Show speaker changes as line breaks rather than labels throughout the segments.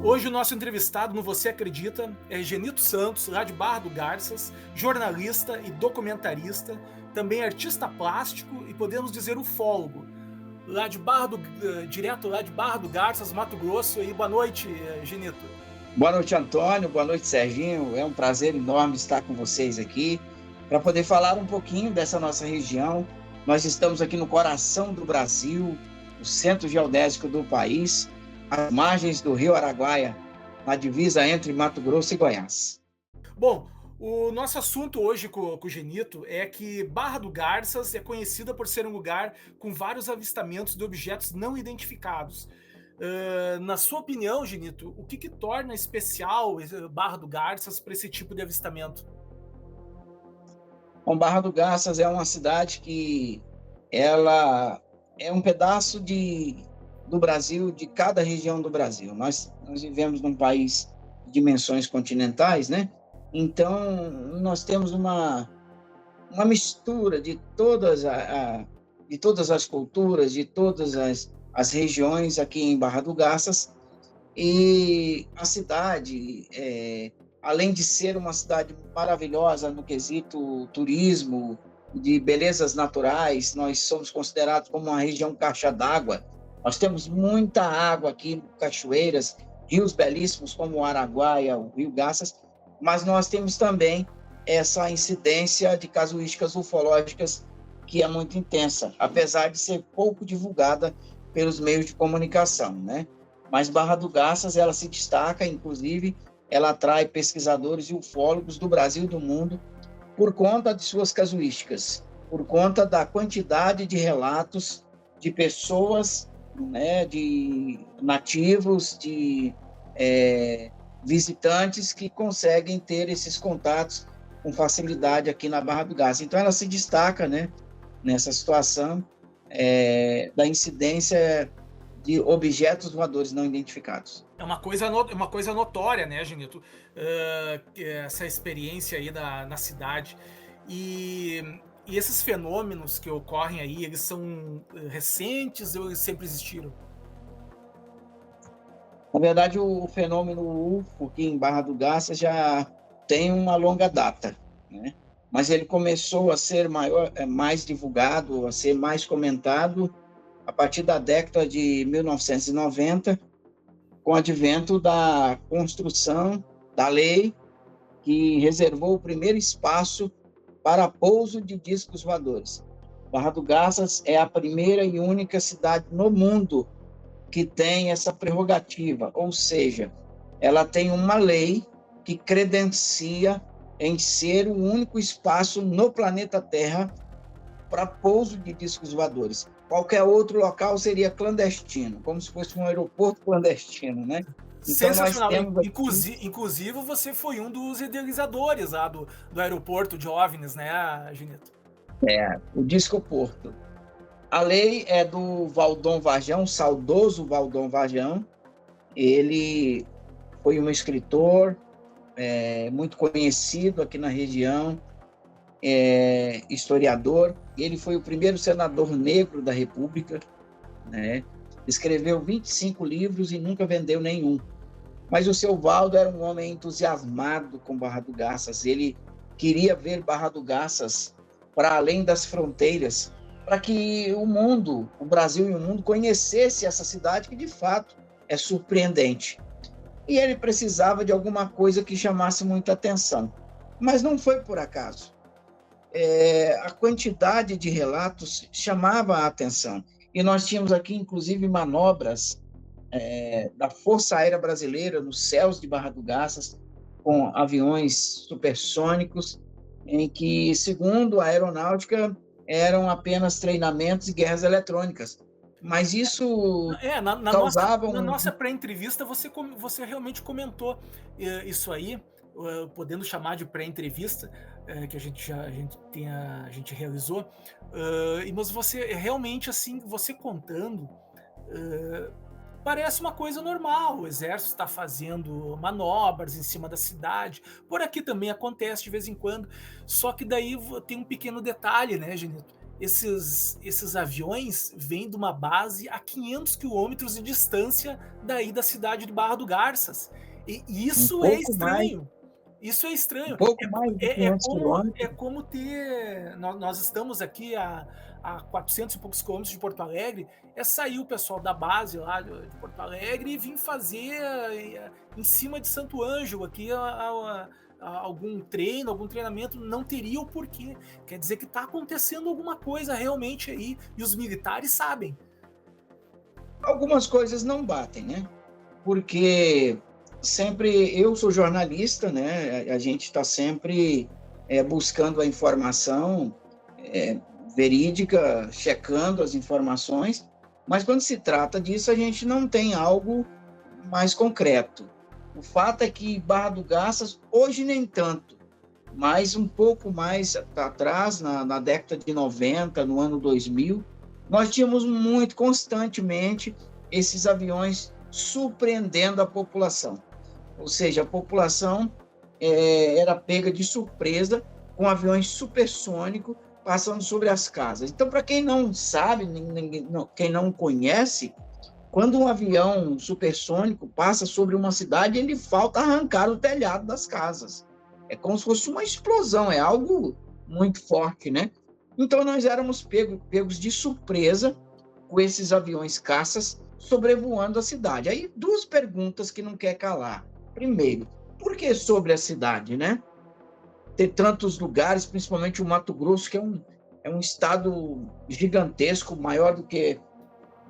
Hoje o nosso entrevistado no Você Acredita é Genito Santos, lá de Barra do Garças, jornalista e documentarista, também artista plástico e podemos dizer ufólogo, lá de direto lá de Barra do Garças, Mato Grosso. E boa noite, Genito.
Boa noite, Antônio. Boa noite, Serginho. É um prazer enorme estar com vocês aqui para poder falar um pouquinho dessa nossa região. Nós estamos aqui no coração do Brasil, no centro geodésico do país, às margens do Rio Araguaia, na divisa entre Mato Grosso e Goiás.
Bom, o nosso assunto hoje com o Genito é que Barra do Garças é conhecida por ser um lugar com vários avistamentos de objetos não identificados. Na sua opinião, Genito, o que torna especial Barra do Garças para esse tipo de avistamento?
Bom, Barra do Garças é uma cidade que ela é um pedaço do Brasil, de cada região do Brasil. Nós vivemos num país de dimensões continentais, né? Então, nós temos uma mistura de todas as culturas, de todas as regiões aqui em Barra do Garças. E a cidade, além de ser uma cidade maravilhosa no quesito turismo, de belezas naturais, nós somos considerados como uma região caixa d'água. Nós temos muita água aqui, cachoeiras, rios belíssimos como o Araguaia, o Rio Garças, mas nós temos também essa incidência de casuísticas ufológicas que é muito intensa, apesar de ser pouco divulgada pelos meios de comunicação, né? Mas Barra do Garças, ela se destaca, inclusive, ela atrai pesquisadores e ufólogos do Brasil e do mundo por conta de suas casuísticas, por conta da quantidade de relatos de pessoas, né, de nativos, de visitantes que conseguem ter esses contatos com facilidade aqui na Barra do Garças. Então, ela se destaca, né, nessa situação da incidência de objetos voadores não identificados.
É uma coisa notória, né, Genito? Essa experiência aí na cidade. E esses fenômenos que ocorrem aí, eles são recentes ou eles sempre existiram?
Na verdade, o fenômeno UFO aqui em Barra do Garças já tem uma longa data, né? Mas ele começou a ser mais divulgado, a ser mais comentado a partir da década de 1990, com o advento da construção da lei que reservou o primeiro espaço para pouso de discos voadores. Barra do Garças é a primeira e única cidade no mundo que tem essa prerrogativa, ou seja, ela tem uma lei que credencia em ser o único espaço no planeta Terra para pouso de discos voadores. Qualquer outro local seria clandestino, como se fosse um aeroporto clandestino, né?
Então, sensacional. Inclusive, você foi um dos idealizadores lá do aeroporto de OVNIs, né, Genito?
O Discoporto. A lei é do Valdom Varjão, saudoso Valdom Varjão. Ele foi um escritor muito conhecido aqui na região, historiador. Ele foi o primeiro senador negro da República, né? Escreveu 25 livros e nunca vendeu nenhum. Mas o seu Valdo era um homem entusiasmado com Barra do Garças. Ele queria ver Barra do Garças para além das fronteiras, para que o mundo, o Brasil e o mundo, conhecesse essa cidade que, de fato, é surpreendente. E ele precisava de alguma coisa que chamasse muita atenção. Mas não foi por acaso. A quantidade de relatos chamava a atenção. E nós tínhamos aqui, inclusive, manobras da Força Aérea Brasileira nos céus de Barra do Garças, com aviões supersônicos, em que, segundo a aeronáutica, eram apenas treinamentos e guerras eletrônicas. Mas isso causava
na nossa pré-entrevista, você realmente comentou isso aí, podendo chamar de pré-entrevista, que a gente realizou, mas você realmente, assim, você contando, parece uma coisa normal. O exército está fazendo manobras em cima da cidade. Por aqui também acontece de vez em quando. Só que daí tem um pequeno detalhe, né, Genito? esses aviões vêm de uma base a 500 quilômetros de distância daí da cidade de Barra do Garças. E
Um
isso é
pouco mais,
estranho. Isso é
um
estranho.
pouco mais de 500
É
quilômetros.
como ter. Nós estamos aqui a 400 e poucos quilômetros de Porto Alegre. É sair o pessoal da base lá de Porto Alegre e vir fazer em cima de Santo Ângelo aqui algum treino, algum treinamento. Não teria o porquê. Quer dizer que está acontecendo alguma coisa realmente aí. E os militares sabem.
Algumas coisas não batem, né? Porque sempre eu sou jornalista, né? A gente está sempre buscando a informação verídica, checando as informações, mas quando se trata disso, a gente não tem algo mais concreto. O fato é que Barra do Garças, hoje nem tanto, mas um pouco mais atrás, na década de 90, no ano 2000, nós tínhamos muito constantemente esses aviões surpreendendo a população. Ou seja, a população era pega de surpresa com aviões supersônicos passando sobre as casas. Então, para quem não sabe, quem não conhece, quando um avião supersônico passa sobre uma cidade, ele falta arrancar o telhado das casas. É como se fosse uma explosão, é algo muito forte, né? Então, nós éramos pegos de surpresa com esses aviões caças sobrevoando a cidade. Aí, duas perguntas que não quer calar. Primeiro, por que sobre a cidade, né? Ter tantos lugares, principalmente o Mato Grosso, que é um estado gigantesco, maior do que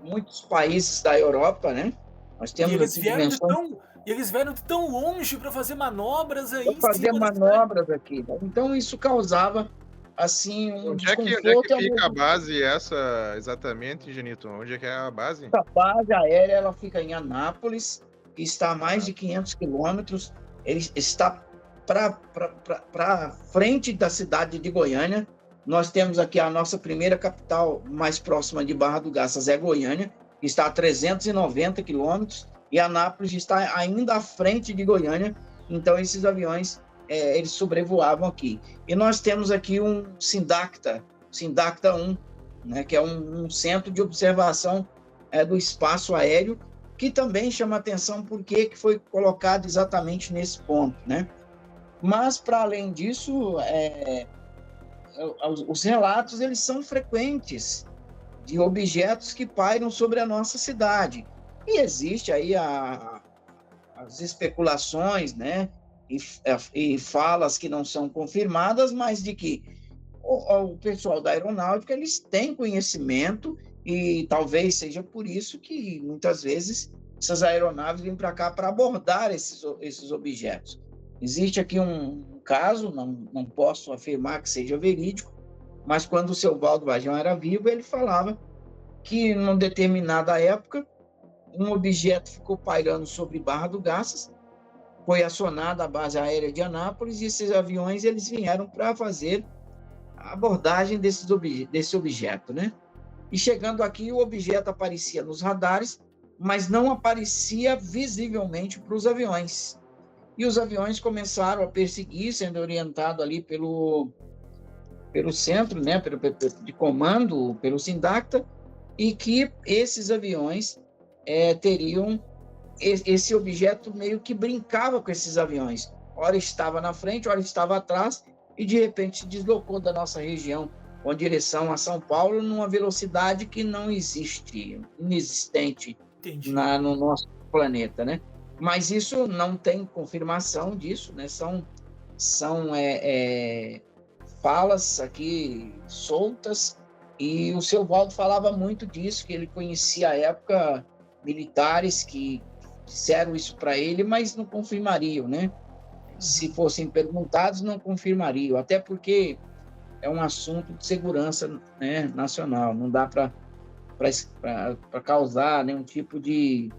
muitos países da Europa, né? Nós
E
temos aqui dimensões
eles vieram de tão longe para fazer manobras aí
para
em
fazer
cima da cidade.
manobras aqui. Então, isso causava assim um
Onde é
desconforto.
que fica a base essa exatamente, Genito? Onde é que é a base?
A base aérea ela fica em Anápolis, que está a mais de 500 quilômetros. Ele está para frente da cidade de Goiânia. Nós temos aqui a nossa primeira capital mais próxima de Barra do Garças, é Goiânia, que está a 390 quilômetros, e Anápolis está ainda à frente de Goiânia. Então, esses aviões eles sobrevoavam aqui. E nós temos aqui um Sindacta 1, né, que é um centro de observação do espaço aéreo, que também chama atenção porque foi colocado exatamente nesse ponto, né? Mas, para além disso, os relatos eles são frequentes de objetos que pairam sobre a nossa cidade. E existe aí as especulações, né? E falas que não são confirmadas, mas de que o pessoal da aeronáutica eles têm conhecimento e talvez seja por isso que muitas vezes essas aeronaves vêm para cá para abordar esses objetos. Existe aqui um caso, não posso afirmar que seja verídico, mas quando o seu Valdo Vajão era vivo, ele falava que, numa determinada época, um objeto ficou pairando sobre Barra do Garças, foi acionada a base aérea de Anápolis e esses aviões eles vieram para fazer a abordagem desse objeto, né? E chegando aqui, o objeto aparecia nos radares, mas não aparecia visivelmente para os aviões. E os aviões começaram a perseguir, sendo orientado ali pelo centro, né, de comando, pelo Sindacta, e que esses aviões teriam esse objeto meio que brincava com esses aviões. Ora estava na frente, ora estava atrás, e de repente se deslocou da nossa região com direção a São Paulo numa velocidade que não existe, inexistente no nosso planeta, né? Mas isso não tem confirmação disso, né? São falas aqui soltas, e o seu Valdo falava muito disso, que ele conhecia à época militares que disseram isso para ele, mas não confirmariam, né? Se fossem perguntados, não confirmariam, até porque é um assunto de segurança, né, nacional, não dá para causar nenhum tipo de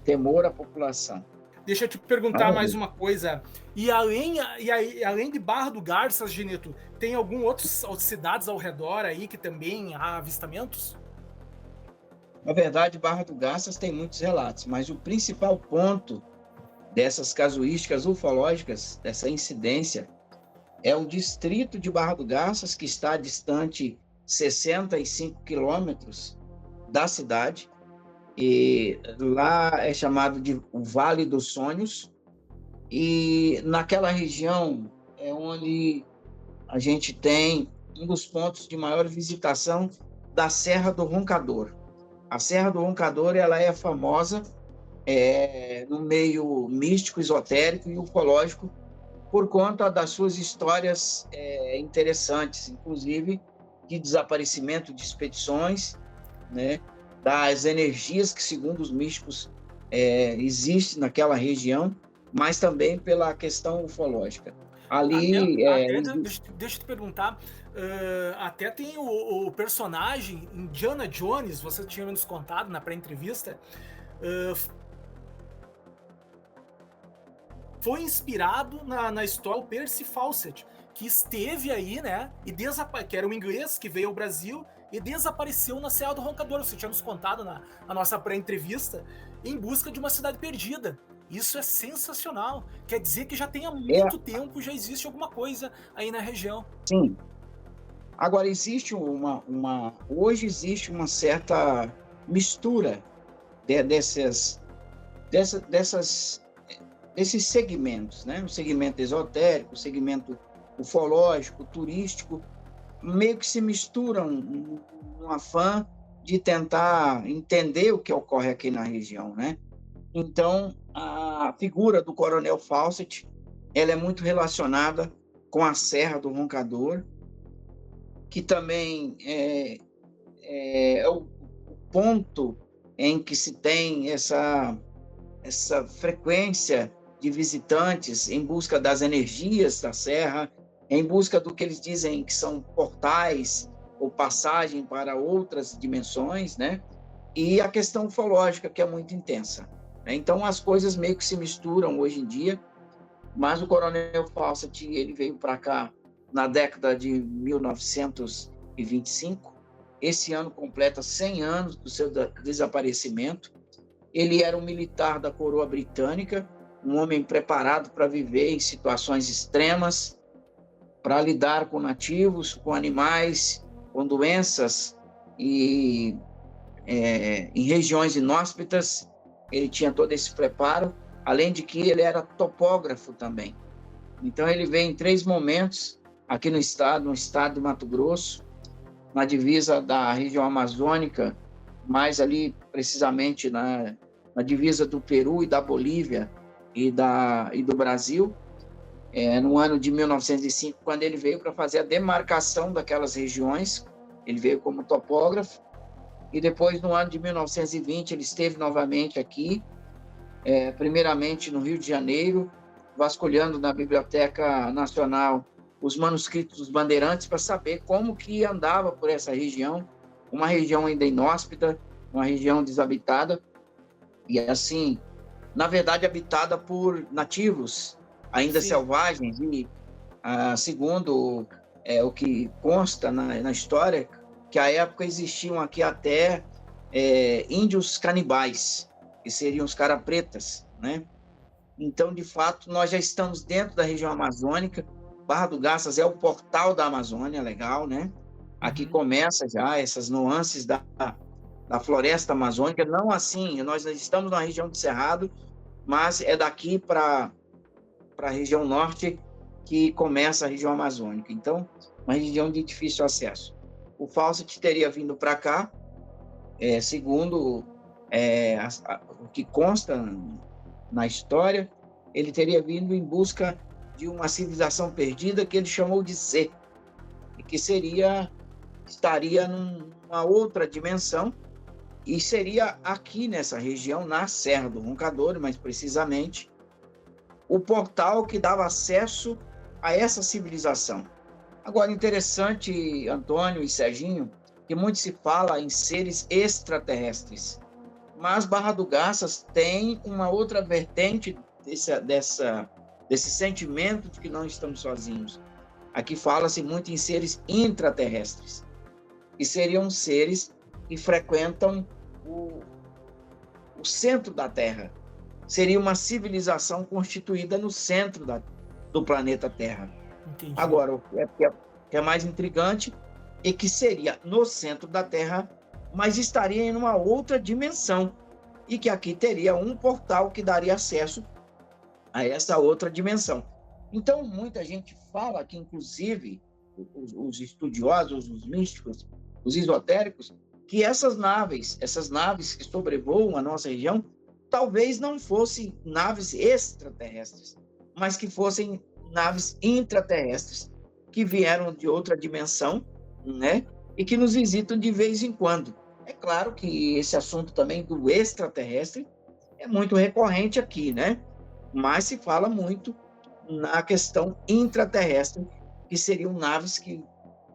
temor à população.
Deixa eu te perguntar mais uma coisa. E além de Barra do Garças, Genito, tem algum outras cidades ao redor aí que também há avistamentos?
Na verdade, Barra do Garças tem muitos relatos, mas o principal ponto dessas casuísticas ufológicas, dessa incidência, é o distrito de Barra do Garças, que está distante 65 quilômetros da cidade, e lá é chamado de o Vale dos Sonhos, e naquela região é onde a gente tem um dos pontos de maior visitação da Serra do Roncador. A Serra do Roncador, ela é famosa no meio místico, esotérico e ufológico por conta das suas histórias interessantes, inclusive de desaparecimento de expedições, né, das energias que, segundo os místicos, existem naquela região, mas também pela questão ufológica. Ali...
Deixa eu te perguntar, até tem o personagem Indiana Jones, você tinha nos contado na pré-entrevista, foi inspirado na história do Percy Fawcett, que esteve aí, né, que era um inglês que veio ao Brasil e desapareceu na Serra do Roncador. Você tinha nos contado na nossa pré-entrevista, em busca de uma cidade perdida. Isso é sensacional. Quer dizer que já tem há muito tempo, já existe alguma coisa aí na região.
Sim. Agora, existe hoje existe uma certa mistura desses segmentos, né? O segmento esotérico, o segmento ufológico, turístico, meio que se misturam num afã de tentar entender o que ocorre aqui na região, né? Então, a figura do Coronel Fawcett, ela é muito relacionada com a Serra do Roncador, que também é o ponto em que se tem essa frequência de visitantes em busca das energias da Serra, em busca do que eles dizem que são portais ou passagem para outras dimensões, né? E a questão ufológica, que é muito intensa. Então, as coisas meio que se misturam hoje em dia, mas o Coronel Fawcett, ele veio para cá na década de 1925. Esse ano completa 100 anos do seu desaparecimento. Ele era um militar da coroa britânica, um homem preparado para viver em situações extremas, para lidar com nativos, com animais, com doenças e em regiões inóspitas. Ele tinha todo esse preparo, além de que ele era topógrafo também. Então, ele veio em 3 momentos aqui no estado de Mato Grosso, na divisa da região amazônica, mais ali precisamente na divisa do Peru e da Bolívia e do Brasil, no ano de 1905, quando ele veio para fazer a demarcação daquelas regiões. Ele veio como topógrafo, e depois, no ano de 1920, ele esteve novamente aqui, primeiramente no Rio de Janeiro, vasculhando na Biblioteca Nacional os manuscritos dos bandeirantes para saber como que andava por essa região, uma região ainda inóspita, uma região desabitada, e assim, na verdade, habitada por nativos, ainda Sim. selvagens, e segundo o que consta na história, que à época existiam aqui até índios canibais, que seriam os cara-pretas, né? Então, de fato, nós já estamos dentro da região amazônica. Barra do Garças é o portal da Amazônia, legal, né? Aqui começa já essas nuances da floresta amazônica. Não assim, nós estamos na região do Cerrado, mas é daqui para a região norte que começa a região amazônica. Então, uma região de difícil acesso. O Fawcett teria vindo para cá, segundo o que consta na história, ele teria vindo em busca de uma civilização perdida que ele chamou de Z, e que estaria numa outra dimensão, e seria aqui nessa região, na Serra do Roncador, mais precisamente, o portal que dava acesso a essa civilização. Agora, interessante, Antônio e Serginho, que muito se fala em seres extraterrestres, mas Barra do Garças tem uma outra vertente desse sentimento de que não estamos sozinhos. Aqui fala-se muito em seres intraterrestres, que seriam seres que frequentam o centro da Terra. Seria uma civilização constituída no centro do planeta Terra. Entendi. Agora, o que é mais intrigante e que seria no centro da Terra, mas estaria em uma outra dimensão, e que aqui teria um portal que daria acesso a essa outra dimensão. Então, muita gente fala que, inclusive, os estudiosos, os místicos, os esotéricos, que essas naves que sobrevoam a nossa região, talvez não fossem naves extraterrestres, mas que fossem naves intraterrestres, que vieram de outra dimensão, né? E que nos visitam de vez em quando. É claro que esse assunto também do extraterrestre é muito recorrente aqui, né? Mas se fala muito na questão intraterrestre, que seriam naves que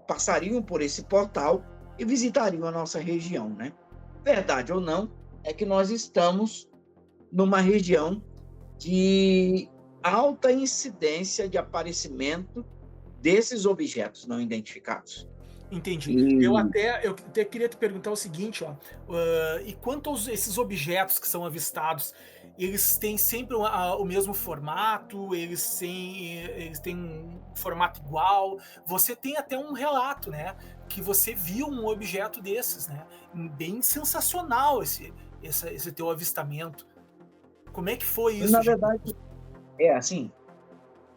passariam por esse portal e visitariam a nossa região, né? Verdade ou não, é que nós estamos numa região de alta incidência de aparecimento desses objetos não identificados.
Entendi.
E
Eu até queria te perguntar o seguinte, ó, e quanto aos esses objetos que são avistados, eles têm sempre o mesmo formato, eles têm um formato igual? Você tem até um relato, né, que você viu um objeto desses, né? Bem sensacional esse teu avistamento. Como é que foi isso,
na
gente?
verdade, é assim,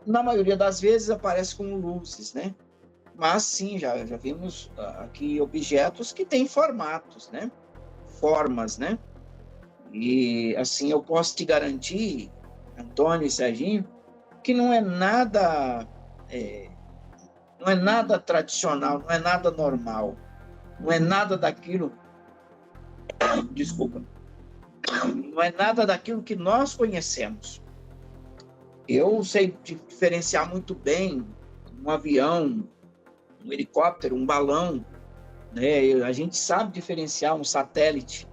na maioria das vezes aparece como luzes, né? Mas sim, já vimos aqui objetos que têm formatos, né? Formas, né? E assim eu posso te garantir, Antônio e Serginho, que não é nada tradicional, não é nada normal, não é nada daquilo, desculpa, não é nada daquilo que nós conhecemos. Eu sei diferenciar muito bem um avião, um helicóptero, um balão, né? A gente sabe diferenciar um satélite,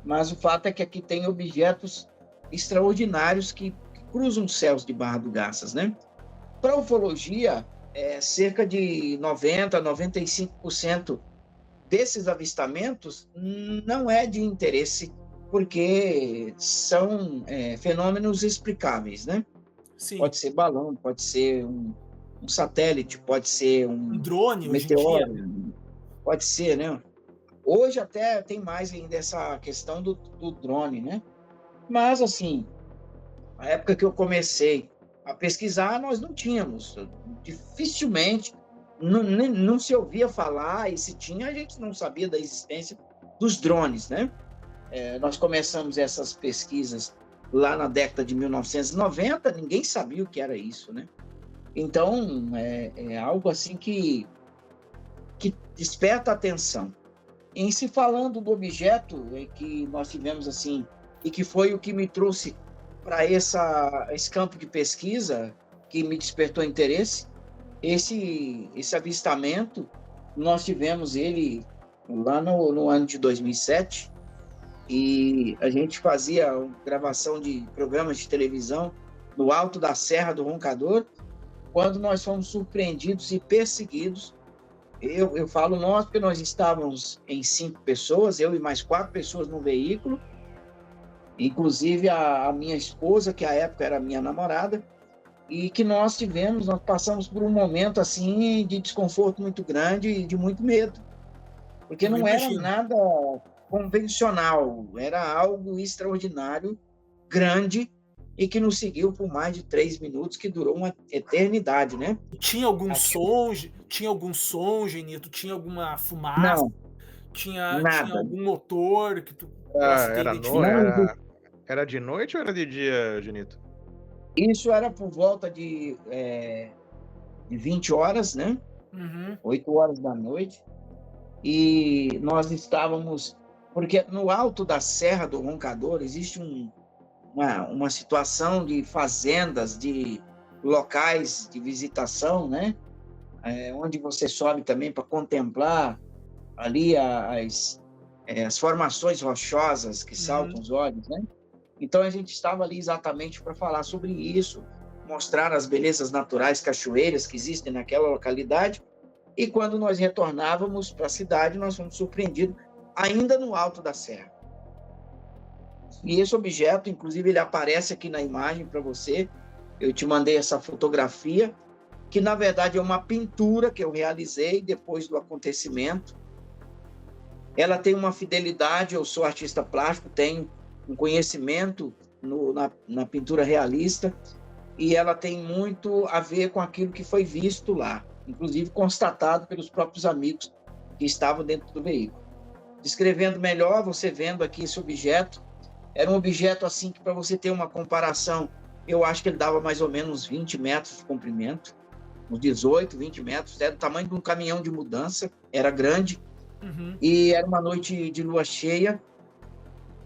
mas o fato é que aqui tem objetos extraordinários que cruzam os céus de Barra do Garças, né? Para a ufologia, cerca de 90% a 95% desses avistamentos não é de interesse, porque são fenômenos explicáveis, né?
Sim,
Pode ser balão, pode ser um satélite, pode ser
um
um
drone hoje em dia, né?
meteoro, pode ser, né? Hoje até tem mais ainda essa questão do drone, né? Mas, assim, na época que eu comecei a pesquisar, nós não tínhamos. Dificilmente, não se ouvia falar, e se tinha, a gente não sabia da existência dos drones, né? Nós começamos essas pesquisas lá na década de 1990, ninguém sabia o que era isso, né? Então, é algo assim que desperta atenção. Em se falando do objeto que nós tivemos assim, e que foi o que me trouxe para esse campo de pesquisa, que me despertou interesse, esse avistamento, nós tivemos ele lá no ano de 2007, e a gente fazia gravação de programas de televisão no alto da Serra do Roncador, quando nós fomos surpreendidos e perseguidos. Eu falo nós porque nós estávamos em 5 pessoas, eu e mais 4 pessoas no veículo, inclusive a minha esposa, que à época era minha namorada, e que nós passamos por um momento assim de desconforto muito grande e de muito medo, porque
Eu
não era
imagino.
nada convencional, era algo extraordinário, grande, e que nos seguiu por mais de 3 minutos, que durou uma eternidade, né?
Tinha algum som, Genito? Tinha alguma fumaça?
Não,
Tinha
nada.
algum motor que tu
Ah,
possa ter
Não
identificado?
existe.
era de noite ou era de dia, Genito?
Isso era por volta de 20 horas, né?
Uhum.
8 horas da noite. E nós estávamos... Porque no alto da Serra do Roncador existe uma situação de fazendas, de locais de visitação, né? Onde você sobe também para contemplar ali as formações rochosas que saltam os olhos, né? Então a gente estava ali exatamente para falar sobre isso, mostrar as belezas naturais, cachoeiras que existem naquela localidade. E quando nós retornávamos para a cidade, nós fomos surpreendidos ainda no alto da serra. E esse objeto, inclusive, ele aparece aqui na imagem para você. Eu te mandei essa fotografia. que na verdade é uma pintura que eu realizei depois do acontecimento. Ela tem uma fidelidade, eu sou artista plástico, tenho um conhecimento na pintura realista, e ela tem muito a ver com aquilo que foi visto lá, inclusive constatado pelos próprios amigos que estavam dentro do veículo. Descrevendo melhor, você vendo aqui esse objeto, era um objeto assim que, para você ter uma comparação, eu acho que ele dava mais ou menos 20 metros de comprimento, uns 18, 20 metros, era do tamanho de um caminhão de mudança, era grande, e era uma noite de lua cheia,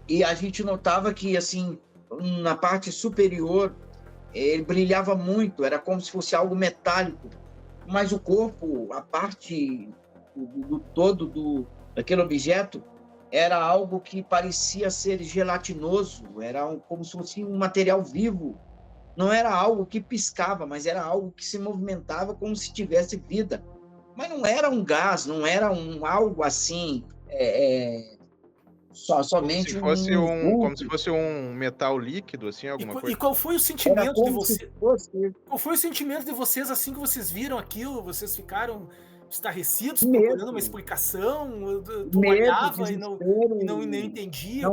e a gente notava que, assim, na parte superior, ele brilhava muito, era como se fosse algo metálico, mas o corpo, a parte do todo daquele objeto, era algo que parecia ser gelatinoso, era como se fosse um material vivo. Não era algo que piscava, mas era algo que se movimentava como se tivesse vida. Mas não era um gás, não era algo assim, somente
como se fosse um metal líquido, assim, alguma coisa.
E qual foi o
Era
sentimento de
como se
você?
fosse
Qual foi o sentimento de vocês assim que vocês viram aquilo? Vocês ficaram estarrecidos, procurando uma
medo,
explicação? Tu
medo,
olhava e não,
desespero.
nem entendia?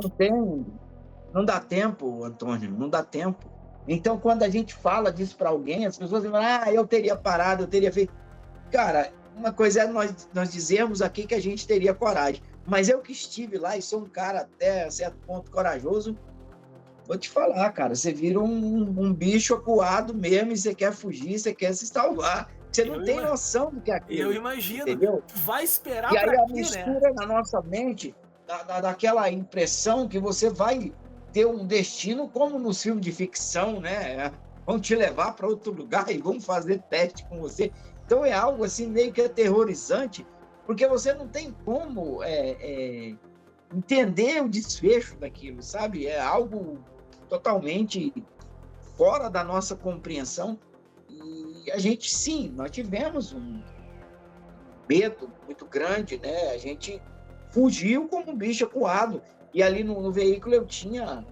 Não dá tempo, Antônio, não dá tempo. Então, quando a gente fala disso para alguém, as pessoas dizem, eu teria parado, eu teria feito. Cara, uma coisa é nós dizermos aqui que a gente teria coragem, mas eu que estive lá e sou um cara até certo ponto corajoso, vou te falar, cara, você vira um bicho acuado mesmo e você quer fugir, você quer se salvar. Você não tem noção do que é aquilo.
Eu imagino.
Entendeu?
Tu vai esperar
E aí
pra
a
quê, né?
mistura na nossa mente daquela impressão que você vai ter um destino como nos filmes de ficção, né? Vão te levar para outro lugar e vão fazer teste com você. Então é algo assim meio que aterrorizante, porque você não tem como entender o desfecho daquilo, sabe? É algo totalmente fora da nossa compreensão. E a gente, sim, nós tivemos um medo muito grande, né? A gente fugiu como um bicho acuado. E ali no veículo eu tinha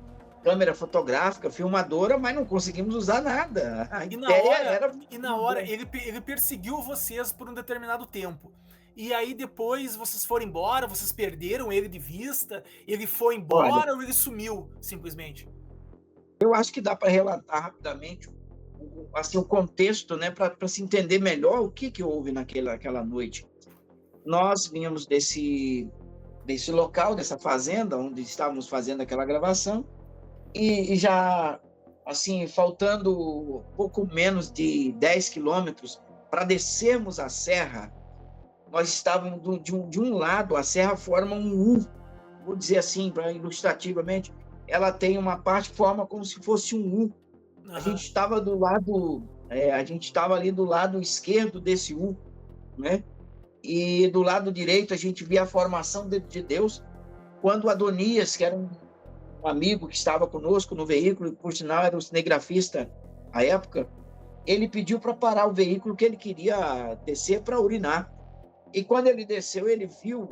câmera fotográfica, filmadora, mas não conseguimos usar nada. A ideia era...
E na hora ele perseguiu vocês por um determinado tempo. E aí depois vocês foram embora, vocês perderam ele de vista, ele foi embora ou ele sumiu, simplesmente?
Eu acho que dá para relatar rapidamente assim, o contexto, né, para se entender melhor o que houve naquela noite. Nós vínhamos desse local, dessa fazenda, onde estávamos fazendo aquela gravação, e já, assim, faltando pouco menos de 10 quilômetros para descermos a serra, nós estávamos de um lado, a serra forma um U, vou dizer assim, ilustrativamente, ela tem uma parte que forma como se fosse um U. A gente estava ali do lado esquerdo desse U, né? E do lado direito a gente via a formação de Deus, quando Adonias, que era um amigo que estava conosco no veículo, por sinal era um cinegrafista à época, ele pediu para parar o veículo, que ele queria descer para urinar. E quando ele desceu, ele viu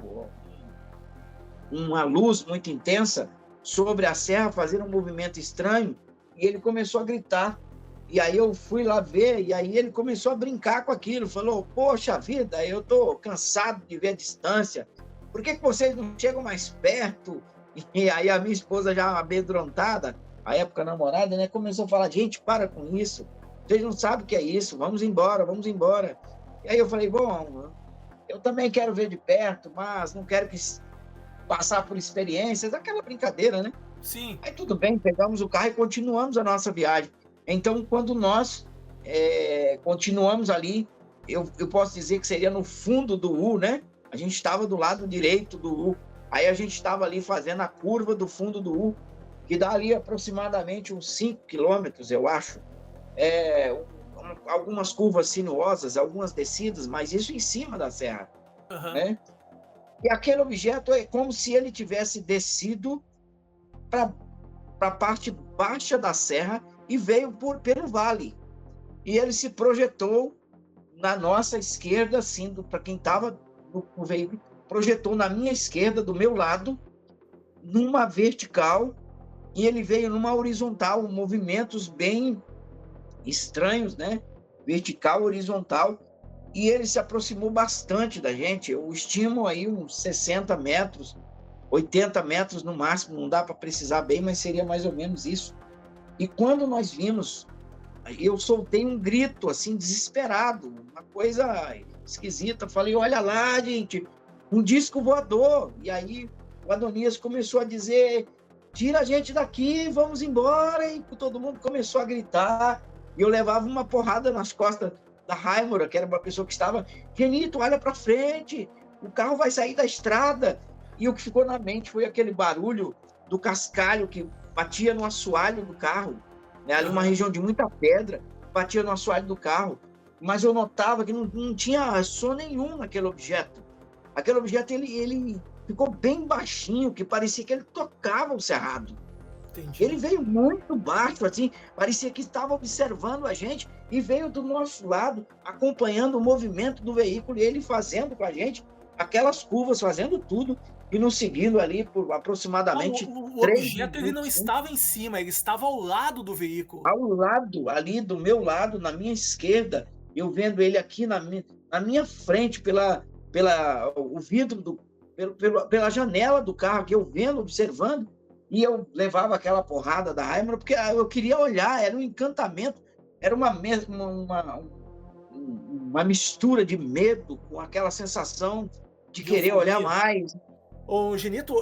uma luz muito intensa sobre a serra, fazendo um movimento estranho, e ele começou a gritar. E aí eu fui lá ver, e aí ele começou a brincar com aquilo, falou, poxa vida, eu estou cansado de ver a distância, por que vocês não chegam mais perto? E aí a minha esposa, já amedrontada, a época namorada, né, começou a falar, gente, para com isso, vocês não sabem o que é isso, vamos embora, vamos embora. E aí eu falei, bom, eu também quero ver de perto, mas não quero passar por experiências, aquela brincadeira, né?
Sim.
Aí tudo bem, pegamos o carro e continuamos a nossa viagem. Então, quando nós continuamos ali, eu posso dizer que seria no fundo do U, né? A gente estava do lado direito do U. Aí a gente estava ali fazendo a curva do fundo do U, que dá ali aproximadamente uns 5 quilômetros, eu acho. Algumas curvas sinuosas, algumas descidas, mas isso em cima da serra, né? E aquele objeto é como se ele tivesse descido para a parte baixa da serra e veio pelo vale. E ele se projetou na nossa esquerda, assim, para quem estava no veículo, projetou na minha esquerda, do meu lado, numa vertical, e ele veio numa horizontal, movimentos bem estranhos, né? vertical, horizontal, e ele se aproximou bastante da gente. Eu estimo aí uns 60 metros, 80 metros no máximo, não dá para precisar bem, mas seria mais ou menos isso. E quando nós vimos, eu soltei um grito, assim, desesperado, uma coisa esquisita. Falei, olha lá, gente, um disco voador. E aí o Adonias começou a dizer, tira a gente daqui, vamos embora. E todo mundo começou a gritar. E eu levava uma porrada nas costas da Raimora, que era uma pessoa que estava, Genito, olha para frente, o carro vai sair da estrada. E o que ficou na mente foi aquele barulho do cascalho que batia no assoalho do carro, né? Ali uma região de muita pedra, batia no assoalho do carro. Mas eu notava que não tinha som nenhum naquele objeto. Aquele objeto, ele ficou bem baixinho, que parecia que ele tocava o cerrado. Entendi. Ele veio muito baixo, assim, parecia que estava observando a gente e veio do nosso lado, acompanhando o movimento do veículo, e ele fazendo com a gente aquelas curvas, fazendo tudo, e nos seguindo ali por aproximadamente
o objeto ele não estava em cima, ele estava ao lado do veículo.
Ao lado, ali do meu lado, na minha esquerda, eu vendo ele aqui na minha frente, o vidro, pela janela do carro, que eu vendo, observando, e eu levava aquela porrada da Raimora, porque eu queria olhar, era um encantamento, era uma mistura de medo com aquela sensação de querer olhar mais.
Ô, Genito,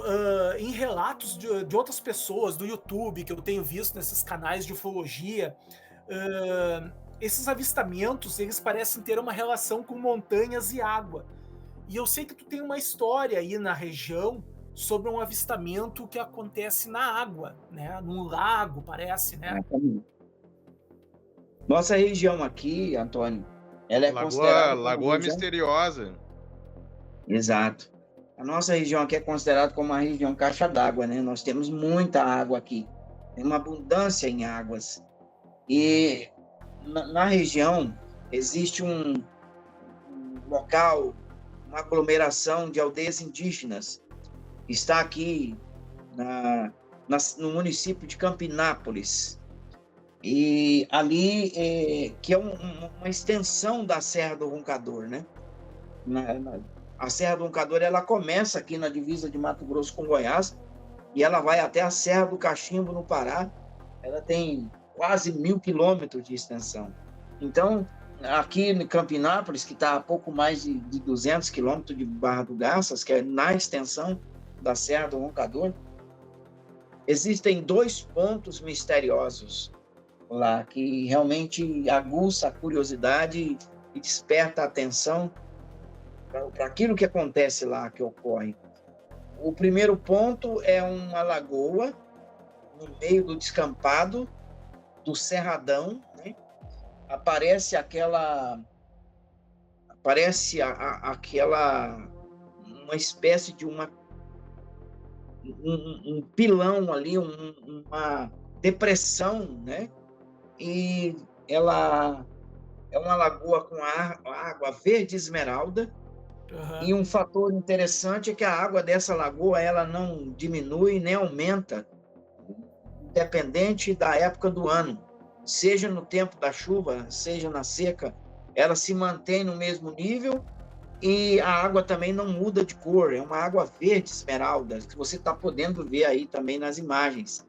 em relatos de outras pessoas do YouTube que eu tenho visto nesses canais de ufologia, esses avistamentos, eles parecem ter uma relação com montanhas e água. E eu sei que tu tem uma história aí na região sobre um avistamento que acontece na água, né? Num lago, parece, né?
Nossa região aqui, Antônio, ela é considerada
Lagoa Misteriosa.
Exato. A nossa região aqui é considerada como uma região caixa d'água, né? Nós temos muita água aqui, tem uma abundância em águas. E na região existe um local, uma aglomeração de aldeias indígenas. Está aqui no município de Campinápolis. E ali, que é uma extensão da Serra do Roncador, né? A Serra do Roncador, ela começa aqui na divisa de Mato Grosso com Goiás e ela vai até a Serra do Cachimbo, no Pará. Ela tem quase 1.000 quilômetros de extensão. Então, aqui em Campinápolis, que está a pouco mais de 200 quilômetros de Barra do Garças, que é na extensão da Serra do Roncador, existem 2 pontos misteriosos lá, que realmente aguça a curiosidade e desperta a atenção para aquilo que acontece lá, que ocorre. O primeiro ponto é uma lagoa no meio do descampado do Cerradão, né? Aparece uma espécie de um pilão ali, uma depressão, né? E ela é uma lagoa com água verde esmeralda. Uhum. E um fator interessante é que a água dessa lagoa ela não diminui nem aumenta, independente da época do ano, seja no tempo da chuva, seja na seca, ela se mantém no mesmo nível e a água também não muda de cor, é uma água verde esmeralda, que você está podendo ver aí também nas imagens.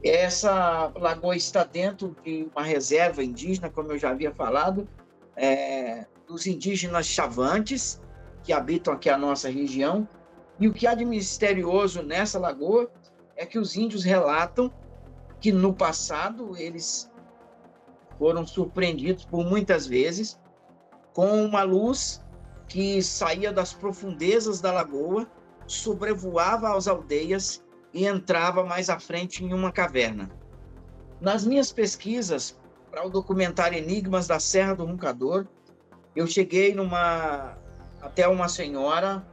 Essa lagoa está dentro de uma reserva indígena, como eu já havia falado, dos indígenas Chavantes, que habitam aqui a nossa região. E o que há de misterioso nessa lagoa é que os índios relatam que no passado eles foram surpreendidos por muitas vezes com uma luz que saía das profundezas da lagoa, sobrevoava as aldeias e entrava mais à frente em uma caverna. Nas minhas pesquisas para o documentário Enigmas da Serra do Roncador, eu cheguei até uma senhora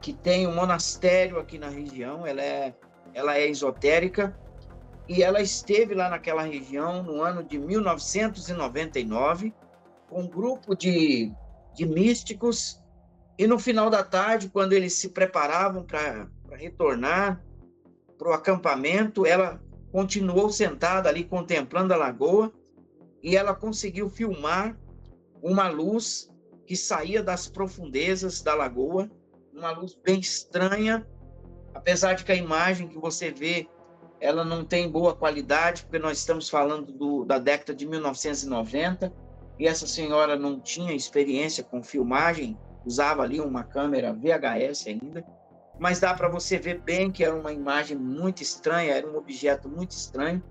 que tem um monastério aqui na região, ela é esotérica, e ela esteve lá naquela região no ano de 1999, com um grupo de místicos, e no final da tarde, quando eles se preparavam para retornar para o acampamento, ela continuou sentada ali contemplando a lagoa, e ela conseguiu filmar uma luz que saía das profundezas da lagoa, uma luz bem estranha, apesar de que a imagem que você vê, ela não tem boa qualidade, porque nós estamos falando da década de 1990, e essa senhora não tinha experiência com filmagem, usava ali uma câmera VHS ainda, mas dá para você ver bem que era uma imagem muito estranha, era um objeto muito estranho,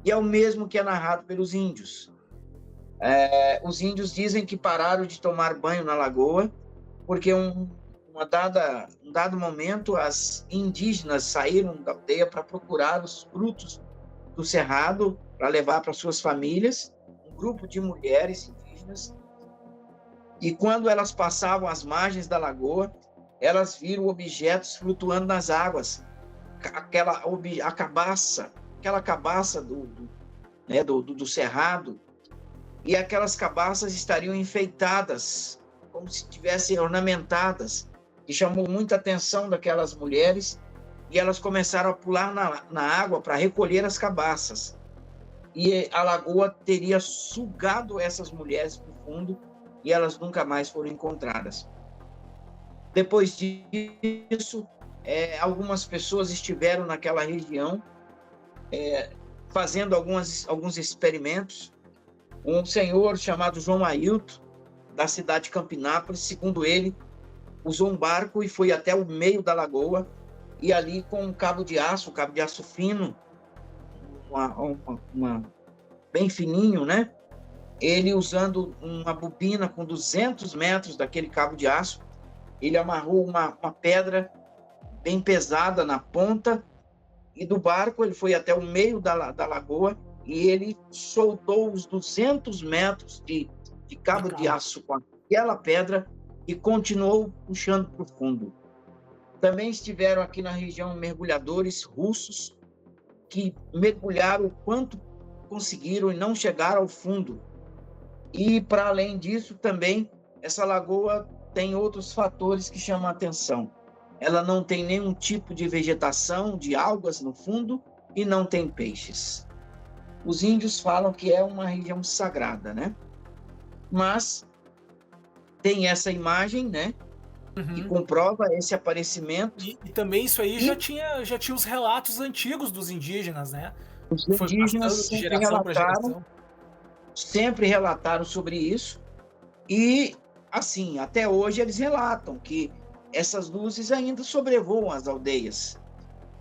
e é o mesmo que é narrado pelos índios. Os índios dizem que pararam de tomar banho na lagoa, porque um dado momento as indígenas saíram da aldeia para procurar os frutos do cerrado para levar para suas famílias, um grupo de mulheres indígenas, e quando elas passavam as margens da lagoa, elas viram objetos flutuando nas águas, aquela cabaça do cerrado, e aquelas cabaças estariam enfeitadas, como se estivessem ornamentadas, e chamou muita atenção daquelas mulheres, e elas começaram a pular na água para recolher as cabaças. E a lagoa teria sugado essas mulheres para o fundo, e elas nunca mais foram encontradas. Depois disso, algumas pessoas estiveram naquela região fazendo alguns experimentos. Um senhor chamado João Ailton, da cidade de Campinápolis, segundo ele, usou um barco e foi até o meio da lagoa, e ali com um cabo de aço fino, bem fininho, né? Ele, usando uma bobina com 200 metros daquele cabo de aço, ele amarrou uma pedra bem pesada na ponta, e do barco ele foi até o meio da lagoa, e ele soltou os 200 metros de cabo de aço com aquela pedra e continuou puxando para o fundo. Também estiveram aqui na região mergulhadores russos que mergulharam o quanto conseguiram e não chegaram ao fundo. E, para além disso, também, essa lagoa tem outros fatores que chamam a atenção. Ela não tem nenhum tipo de vegetação, de algas no fundo, e não tem peixes. Os índios falam que é uma região sagrada, né? Mas tem essa imagem, né? Que comprova esse aparecimento.
E também isso aí já tinha os relatos antigos dos indígenas, né?
Os indígenas sempre relataram sobre isso. E, assim, até hoje eles relatam que essas luzes ainda sobrevoam as aldeias.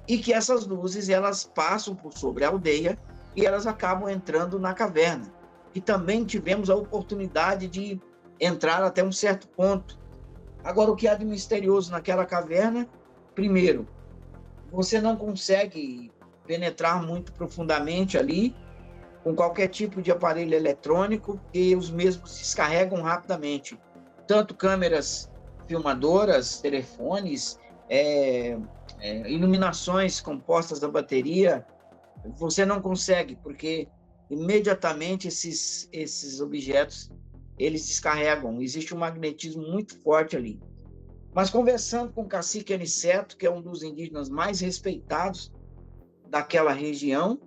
E que essas luzes, elas passam por sobre a aldeia e elas acabam entrando na caverna. E também tivemos a oportunidade de entrar até um certo ponto. Agora, o que há de misterioso naquela caverna? Primeiro, você não consegue penetrar muito profundamente ali com qualquer tipo de aparelho eletrônico, e os mesmos descarregam rapidamente. Tanto câmeras filmadoras, telefones, iluminações compostas da bateria, você não consegue, porque imediatamente esses objetos eles descarregam. Existe um magnetismo muito forte ali. Mas conversando com o cacique Aniceto, que é um dos indígenas mais respeitados daquela região,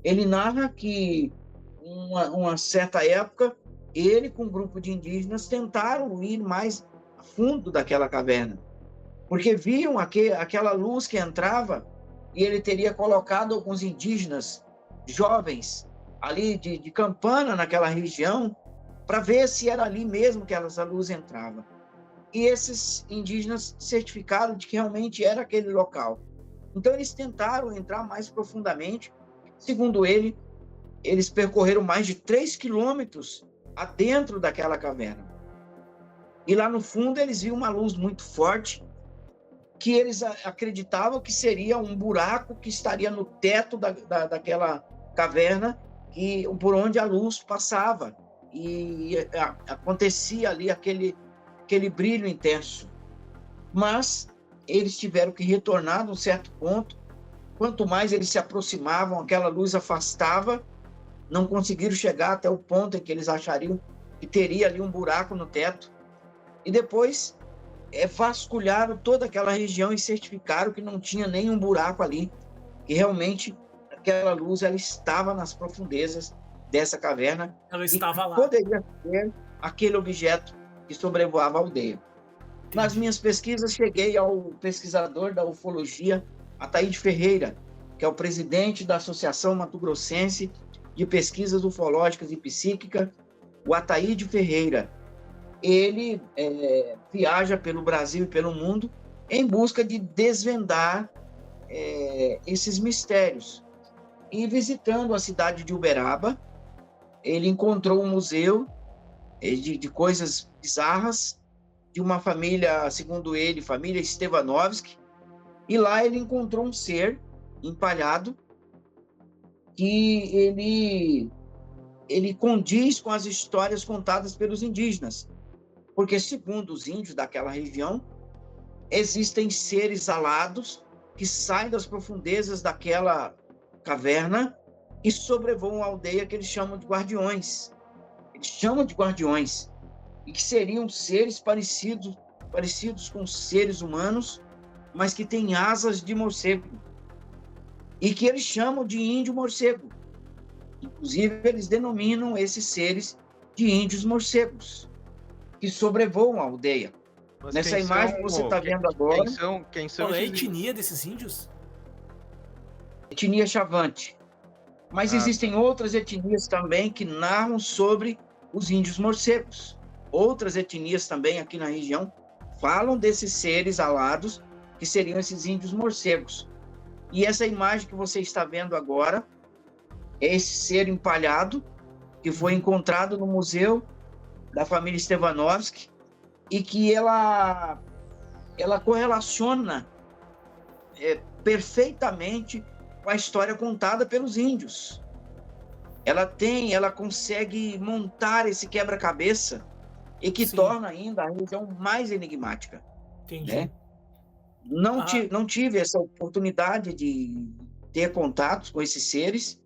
ele narra que uma certa época ele com um grupo de indígenas tentaram ir mais a fundo daquela caverna, porque viam aquela luz que entrava, e ele teria colocado alguns indígenas jovens ali de campana naquela região para ver se era ali mesmo que essa luz entrava. E esses indígenas certificaram de que realmente era aquele local. Então eles tentaram entrar mais profundamente. Segundo ele, eles percorreram mais de 3 quilômetros adentro daquela caverna. E lá no fundo eles viam uma luz muito forte, que eles acreditavam que seria um buraco que estaria no teto daquela caverna, por onde a luz passava. E acontecia ali aquele brilho intenso. Mas eles tiveram que retornar num certo ponto. Quanto mais eles se aproximavam, aquela luz afastava, não conseguiram chegar até o ponto em que eles achariam que teria ali um buraco no teto. E depois vasculharam toda aquela região e certificaram que não tinha nenhum buraco ali, que realmente aquela luz ela estava nas profundezas dessa caverna
Ela
e
estava lá.
poderia ser aquele objeto que sobrevoava a aldeia. Nas minhas pesquisas, cheguei ao pesquisador da ufologia, Ataíde Ferreira, que é o presidente da Associação Mato Grossense de Pesquisas Ufológicas e Psíquicas, o Ataíde Ferreira. Ele viaja pelo Brasil e pelo mundo em busca de desvendar esses mistérios. E visitando a cidade de Uberaba, ele encontrou um museu de coisas bizarras, de uma família, segundo ele, família Stevanovski, e lá ele encontrou um ser empalhado que ele condiz com as histórias contadas pelos indígenas, porque, segundo os índios daquela região, existem seres alados que saem das profundezas daquela caverna e sobrevoam a aldeia, que eles chamam de guardiões. Eles chamam de guardiões, e que seriam seres parecidos com seres humanos, mas que têm asas de morcego, e que eles chamam de índio morcego. Inclusive, eles denominam esses seres de índios morcegos, que sobrevoam a aldeia.
Mas
Nessa
quem
imagem
são,
que você está
quem-
vendo agora,
Quem são
Qual é a
esses-
etnia desses índios?
etnia Chavante. Mas
Ah,
existem outras etnias também que narram sobre os índios morcegos. Outras etnias também aqui na região falam desses seres alados, que seriam esses índios morcegos. E essa imagem que você está vendo agora é esse ser empalhado que foi encontrado no museu da família Stevanovski, e que ela correlaciona perfeitamente com a história contada pelos índios. Ela consegue montar esse quebra-cabeça, e que
Sim.
torna ainda a região mais enigmática.
Entendi.
Né? Não tive essa oportunidade de ter contatos com esses seres,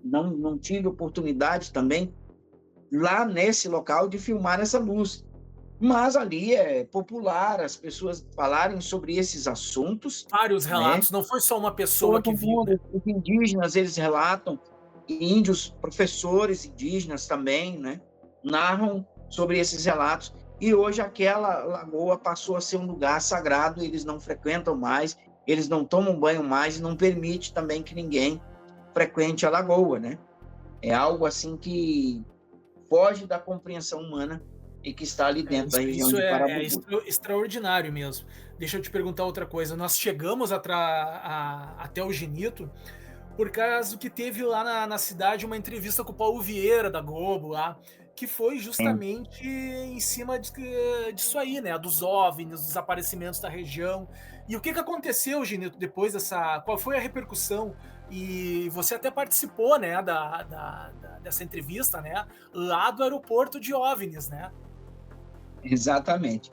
não tive oportunidade também, lá nesse local, de filmar essa luz. Mas ali é popular as pessoas falarem sobre esses assuntos.
Vários relatos,
né?
não foi só uma pessoa que
Todo
viu, né?
mundo, os indígenas, eles relatam, e índios, professores indígenas também, né, narram sobre esses relatos. E hoje aquela lagoa passou a ser um lugar sagrado, eles não frequentam mais, eles não tomam banho mais, e não permite também que ninguém frequente a lagoa, né? É algo assim que foge da compreensão humana e que está ali dentro da região
Isso
de
é
Parabugu.
extraordinário mesmo. Deixa eu te perguntar outra coisa. Nós chegamos até o Genito por causa que teve lá na cidade uma entrevista com o Paulo Vieira, da Globo, lá, que foi justamente em cima disso aí, né? Dos OVNIs, dos desaparecimentos da região. E o que aconteceu, Genito, depois dessa... Qual foi a repercussão? E você até participou, né, dessa entrevista, né? Lá do aeroporto de OVNIs, né?
Exatamente.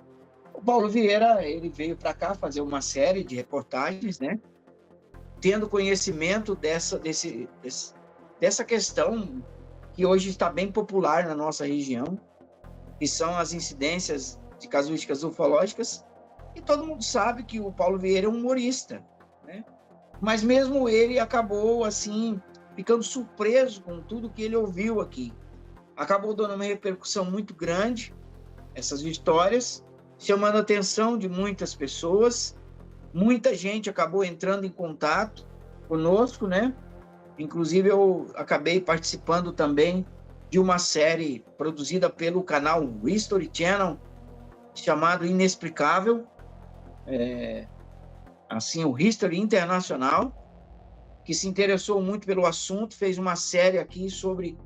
O Paulo Vieira, ele veio para cá fazer uma série de reportagens, né? Tendo conhecimento dessa questão que hoje está bem popular na nossa região, que são as incidências de casuísticas ufológicas, e todo mundo sabe que o Paulo Vieira é um humorista, né? Mas mesmo ele acabou, assim, ficando surpreso com tudo que ele ouviu aqui. Acabou dando uma repercussão muito grande, essas histórias, chamando a atenção de muitas pessoas. Muita gente acabou entrando em contato conosco, né? Inclusive, eu acabei participando também de uma série produzida pelo canal History Channel, chamado Inexplicável, assim, o History Internacional, que se interessou muito pelo assunto, fez uma série aqui sobre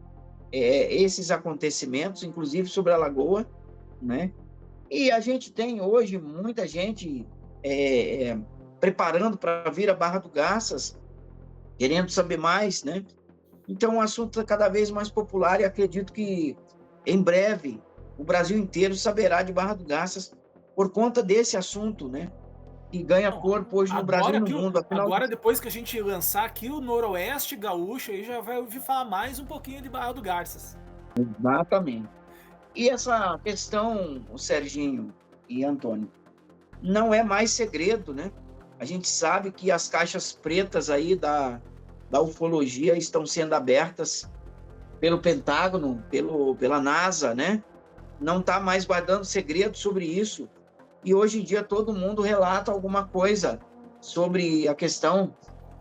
esses acontecimentos, inclusive sobre a Lagoa, né? E a gente tem hoje muita gente preparando para vir a Barra do Garças, querendo saber mais, né? Então o assunto é cada vez mais popular, e acredito que em breve o Brasil inteiro saberá de Barra do Garças por conta desse assunto, né? Que ganha corpo hoje no Brasil e no mundo. Afinal,
Agora, depois que a gente lançar aqui o Noroeste Gaúcho, aí já vai ouvir falar mais um pouquinho de Barra do Garças.
exatamente. E essa questão, o Serginho e Antônio, não é mais segredo, né? A gente sabe que as caixas pretas aí da ufologia estão sendo abertas pelo Pentágono, pela NASA, né? Não está mais guardando segredo sobre isso. E hoje em dia todo mundo relata alguma coisa sobre a questão.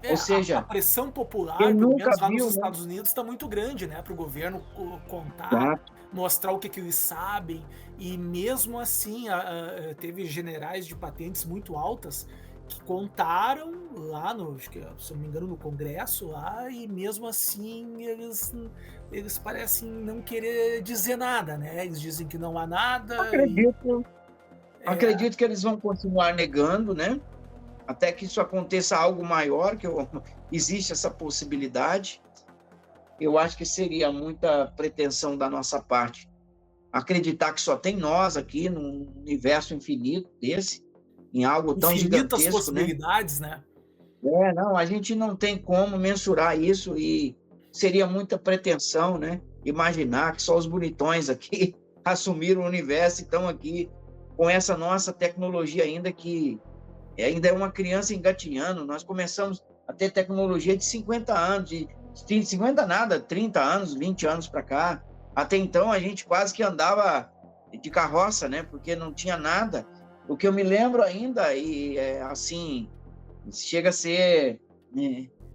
Ou
A
seja,
pressão popular,
quem
pelo
nunca
menos lá nos
viu, né?
Estados Unidos, está muito grande, né, para o governo contar,
Exato.
mostrar o que, que eles sabem, e mesmo assim teve generais de patentes muito altas que contaram lá no, acho que, se eu não me engano, no Congresso lá, e mesmo assim eles parecem não querer dizer nada, né? Eles dizem que não há nada e
Acredito, acredito que eles vão continuar negando, né? Até que isso aconteça algo maior, existe essa possibilidade. Eu acho que seria muita pretensão da nossa parte acreditar que só tem nós aqui num universo infinito desse, em algo tão
infinitas
gigantesco, né?
possibilidades, né?
Não, a gente não tem como mensurar isso e seria muita pretensão, né? Imaginar que só os bonitões aqui assumiram o universo e estão aqui com essa nossa tecnologia ainda que ainda é uma criança engatinhando. Nós começamos a ter tecnologia de 50 anos, de 50 nada, 30 anos, 20 anos para cá. Até então a gente quase que andava de carroça, né? Porque não tinha nada. O que eu me lembro ainda, e assim, chega a ser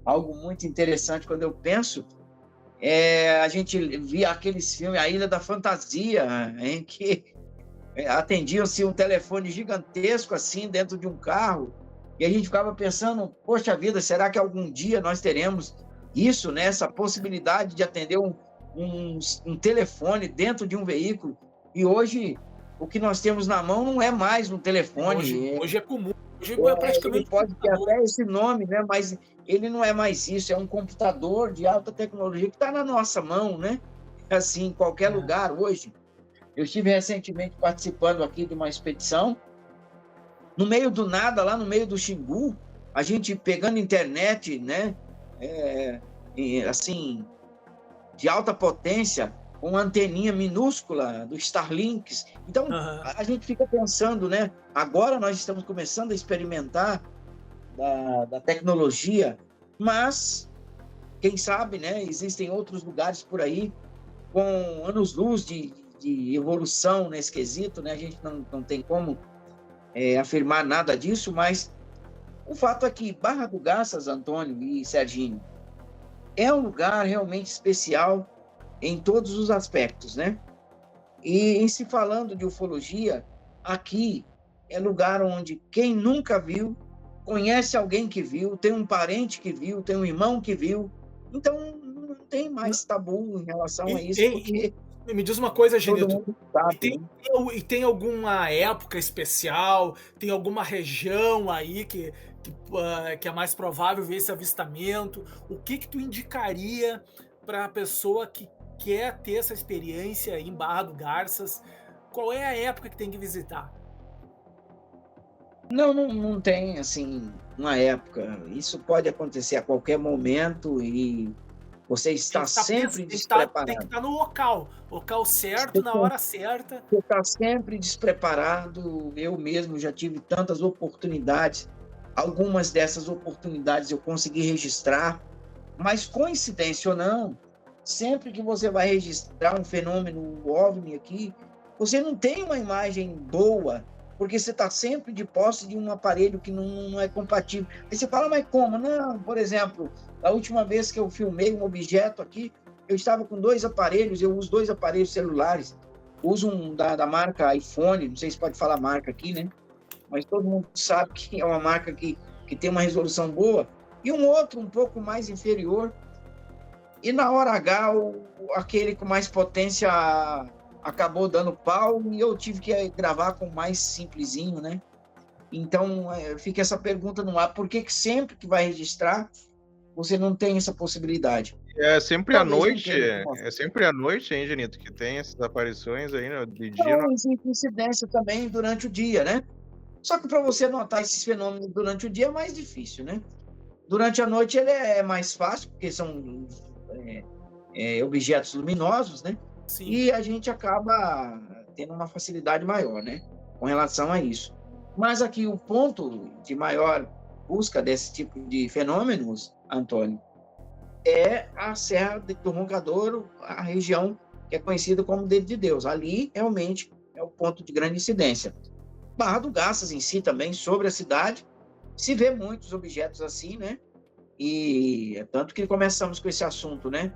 algo muito interessante quando eu penso, a gente via aqueles filmes, A Ilha da Fantasia, em que atendiam-se um telefone gigantesco assim dentro de um carro, e a gente ficava pensando, poxa vida, será que algum dia nós teremos isso, né? Essa possibilidade de atender um telefone dentro de um veículo? E hoje, o que nós temos na mão não é mais um telefone.
Hoje é comum, hoje é
Ele
praticamente um
pode ter
computador.
até esse nome, né? Mas ele não é mais isso, é um computador de alta tecnologia que está na nossa mão, né? Assim, em qualquer lugar hoje. Eu estive recentemente participando aqui de uma expedição, no meio do nada, lá no meio do Xingu, a gente pegando internet, né? Assim, de alta potência, com uma anteninha minúscula do Starlinks. Então,
Aham.
a gente fica pensando, né? Agora nós estamos começando a experimentar da tecnologia, mas, quem sabe, né? Existem outros lugares por aí com anos-luz de evolução nesse quesito, né? A gente não tem como afirmar nada disso, mas o fato é que Barra do Garças, Antônio e Serginho, é um lugar realmente especial em todos os aspectos, né? E em se falando de ufologia, aqui é lugar onde quem nunca viu, conhece alguém que viu, tem um parente que viu, tem um irmão que viu, então não tem mais tabu em relação a
E,
isso,
e-
porque
Me diz uma coisa,
todo
Genito.
mundo
E
sabe,
tem,
né?
e tem alguma época especial? Tem alguma região aí que é mais provável ver esse avistamento? O que que tu indicaria para a pessoa que quer ter essa experiência em Barra do Garças? Qual é a época que tem que visitar?
Não tem, assim, uma época. Isso pode acontecer a qualquer momento e você
Tem
está
que estar pens-
sempre
tem que
despreparado.
estar no local certo,
Você
na hora certa.
está sempre despreparado. Eu mesmo já tive tantas oportunidades. Algumas dessas oportunidades eu consegui registrar, mas coincidência ou não, sempre que você vai registrar um fenômeno OVNI aqui, você não tem uma imagem boa, porque você está sempre de posse de um aparelho que não é compatível. Aí você fala, mas como? Não, por exemplo, a última vez que eu filmei um objeto aqui, eu estava com 2 aparelhos, eu uso 2 aparelhos celulares. Uso um da marca iPhone, não sei se pode falar marca aqui, né? Mas todo mundo sabe que é uma marca que tem uma resolução boa, e um outro um pouco mais inferior, e na hora H, aquele com mais potência acabou dando pau, e eu tive que gravar com mais simplesinho, né? Então, fica essa pergunta no ar, por que sempre que vai registrar, você não tem essa possibilidade?
É sempre à
Talvez não
noite,
tenha informação.
é sempre à noite, hein, Genito, que tem essas aparições aí, né, de dia não.
Então, existe incidência também durante o dia, né? Só que para você notar esses fenômenos durante o dia é mais difícil, né? Durante a noite ele é mais fácil, porque são objetos luminosos, né?
Sim.
E a gente acaba tendo uma facilidade maior, né? Com relação a isso. Mas aqui o ponto de maior busca desse tipo de fenômenos, Antônio, é a Serra do Roncador, a região que é conhecida como Dedo de Deus. Ali, realmente, é o ponto de grande incidência. Barra do Garças em si também, sobre a cidade, se vê muitos objetos assim, né? E é tanto que começamos com esse assunto, né?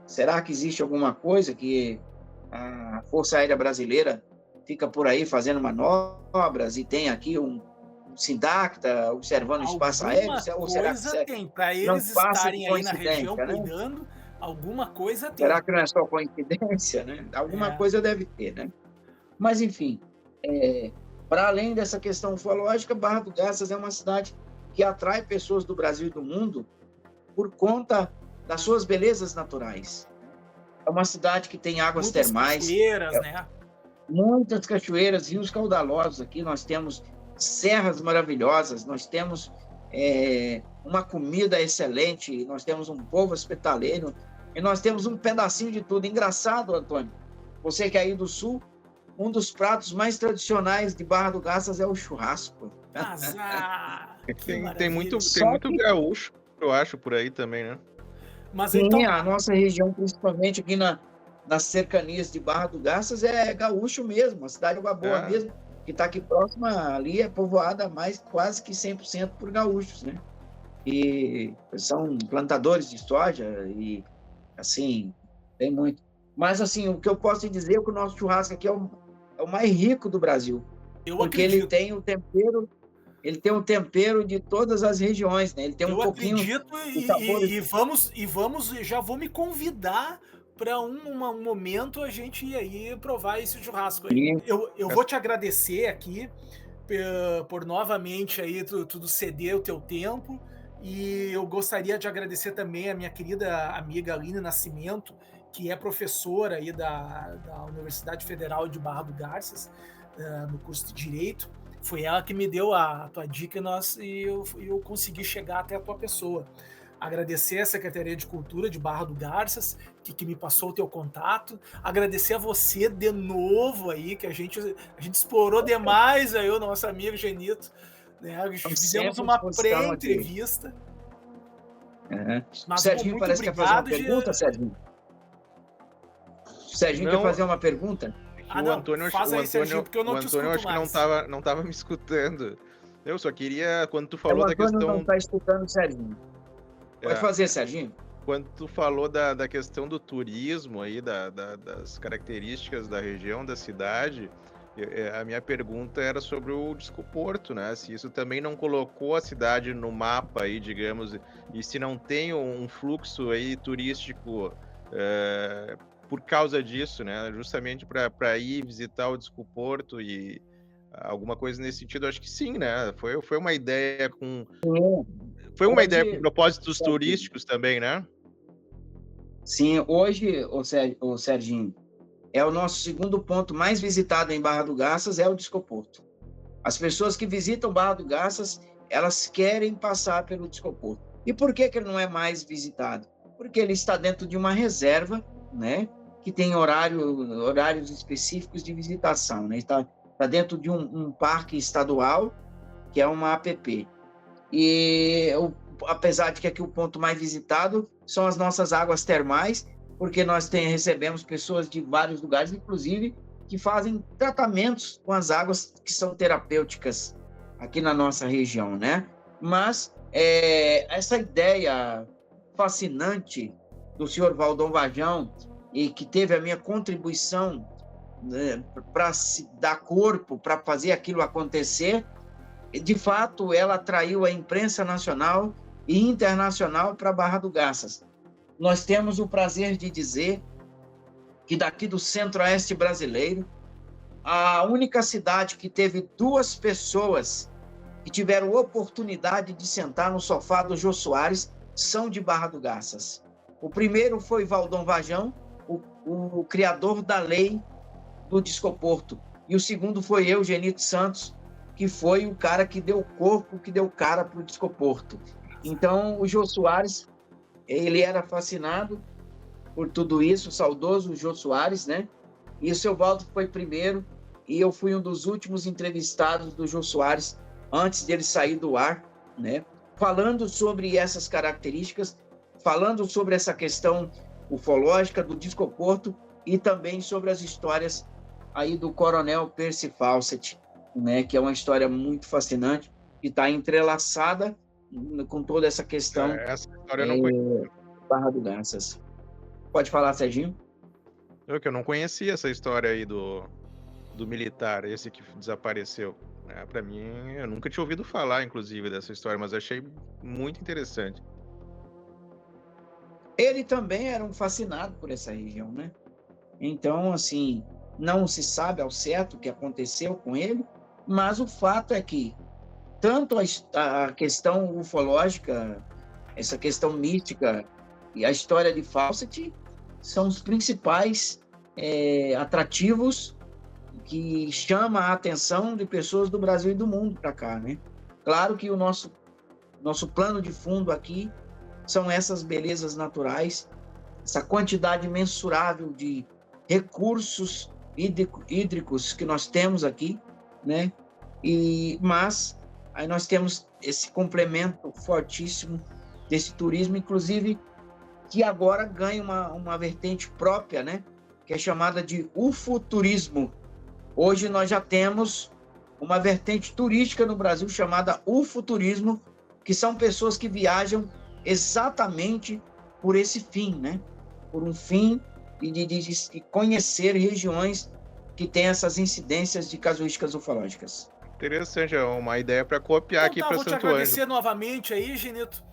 Será que existe alguma coisa que a Força Aérea Brasileira fica por aí fazendo manobras e tem aqui um Sindacta observando o espaço aéreo? Ou será que
Tem, para
não
eles
passa de
estarem aí na região
coincidência, né?
cuidando, alguma coisa tem.
Será que não é só coincidência, né? Alguma coisa deve ter, né? Mas, enfim, para além dessa questão ufológica, Barra do Garças é uma cidade que atrai pessoas do Brasil e do mundo por conta das suas belezas naturais. É uma cidade que tem águas
muitas
termais.
Cachoeiras, né?
Muitas cachoeiras, rios caudalosos aqui. Nós temos serras maravilhosas, nós temos uma comida excelente, nós temos um povo hospitaleiro e nós temos um pedacinho de tudo. Engraçado, Antônio, você que é aí do Sul, um dos pratos mais tradicionais de Barra do Garças é o churrasco.
Azar!
Tem muito gaúcho, eu acho, por aí também, né?
Mas sim, então... a nossa região, principalmente aqui nas cercanias de Barra do Garças, é gaúcho mesmo, a cidade de Água Boa mesmo, que está aqui próxima, ali é povoada mais quase que 100% por gaúchos, né? E são plantadores de soja e, assim, tem muito. Mas, assim, o que eu posso te dizer é que o nosso churrasco aqui é o mais rico do Brasil. Porque ele tem o tempero... Ele tem um tempero de todas as regiões, né? Ele tem um pouquinho...
Já vou me convidar para um momento a gente ir aí provar esse churrasco aí. Eu vou te agradecer aqui por novamente aí tu ceder o teu tempo, e eu gostaria de agradecer também a minha querida amiga Aline Nascimento, que é professora aí da Universidade Federal de Barra do Garças, no curso de Direito. Foi ela que me deu a tua dica e eu consegui chegar até a tua pessoa. Agradecer a Secretaria de Cultura de Barra do Garças, que me passou o teu contato. Agradecer a você de novo aí, que a gente explorou demais aí o nosso amigo Genito. Né? Fizemos uma pré-entrevista.
Serginho parece que quer fazer uma pergunta, Serginho. Serginho quer fazer uma pergunta?
O Antônio, porque eu não te escuto mais. O Antônio acho que não estava me escutando. Eu só queria, quando tu falou da questão...
não está escutando, Serginho. Pode fazer, Serginho.
Quando tu falou da questão do turismo aí, das características da região, da cidade, a minha pergunta era sobre o Discoporto, né? Se isso também não colocou a cidade no mapa aí, digamos, e se não tem um fluxo aí turístico por causa disso, né? Justamente para ir visitar o Discoporto e alguma coisa nesse sentido, acho que sim, né? Foi uma ideia com... Foi uma ideia com propósitos turísticos também, né?
Sim, hoje, o Serginho, é o nosso segundo ponto mais visitado em Barra do Garças, é o Discoporto. As pessoas que visitam Barra do Garças, elas querem passar pelo Discoporto. E por que ele não é mais visitado? Porque ele está dentro de uma reserva, né, que tem horários específicos de visitação, né? Está dentro de um parque estadual, que é uma APP. E apesar de que aqui o ponto mais visitado são as nossas águas termais, porque nós recebemos pessoas de vários lugares, inclusive, que fazem tratamentos com as águas que são terapêuticas aqui na nossa região, né? Mas essa ideia fascinante do senhor Valdom Vajão, e que teve a minha contribuição, né, para se dar corpo, para fazer aquilo acontecer, de fato, ela atraiu a imprensa nacional e internacional para Barra do Garças. Nós temos o prazer de dizer que daqui do centro-oeste brasileiro, a única cidade que teve 2 pessoas que tiveram oportunidade de sentar no sofá do Jô Soares são de Barra do Garças. O primeiro foi Valdom Vajão, o criador da lei do Discoporto. E o segundo foi eu, Genito Santos, que foi o cara que deu corpo, que deu cara para o Discoporto. Então, o Jô Soares, ele era fascinado por tudo isso, o saudoso Jô Soares, né? E o seu Valdo foi primeiro, e eu fui um dos últimos entrevistados do Jô Soares, antes dele sair do ar, né? Falando sobre essas características falando sobre essa questão ufológica do Discoporto e também sobre as histórias aí do Coronel Percy Fawcett, né, que é uma história muito fascinante e está entrelaçada com toda essa questão
Essa história eu não conhecia.
Barra do Garças. Pode falar, Serginho?
Eu não conhecia essa história aí do militar, esse que desapareceu. Para mim, eu nunca tinha ouvido falar, inclusive, dessa história, mas achei muito interessante.
Ele também era um fascinado por essa região, né? Então, assim, não se sabe ao certo o que aconteceu com ele, mas o fato é que tanto a questão ufológica, essa questão mística e a história de Fawcett são os principais atrativos que chama a atenção de pessoas do Brasil e do mundo para cá, né? Claro que o nosso plano de fundo aqui são essas belezas naturais, essa quantidade mensurável de recursos hídricos que nós temos aqui, né? Mas aí nós temos esse complemento fortíssimo desse turismo, inclusive que agora ganha uma vertente própria, né? Que é chamada de ufoturismo. Hoje nós já temos uma vertente turística no Brasil chamada ufoturismo, que são pessoas que viajam exatamente por esse fim, né? Por um fim de conhecer regiões que têm essas incidências de casuísticas ufológicas.
Interessante, é uma ideia para copiar aqui para Santo Ângelo.
Vou te agradecer novamente aí, Genito,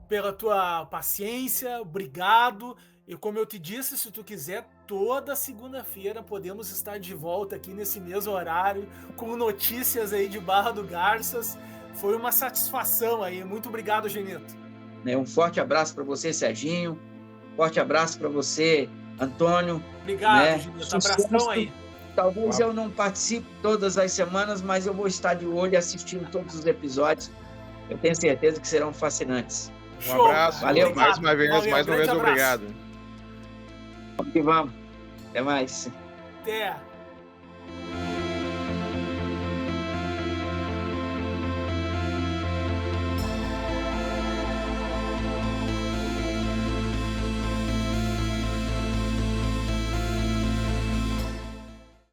pela tua paciência, obrigado. E como eu te disse, se tu quiser, toda segunda-feira podemos estar de volta aqui nesse mesmo horário, com notícias aí de Barra do Garças. Foi uma satisfação aí. Muito obrigado, Genito.
Um forte abraço para você, Serginho. Forte abraço para você, Antônio.
Obrigado, Genito. Abração aí.
Talvez eu não participe todas as semanas, mas eu vou estar de olho assistindo todos os episódios. Eu tenho certeza que serão fascinantes.
Um abraço.
Valeu.
Mais uma vez, obrigado.
Vamos que vamos. Até mais.
Até.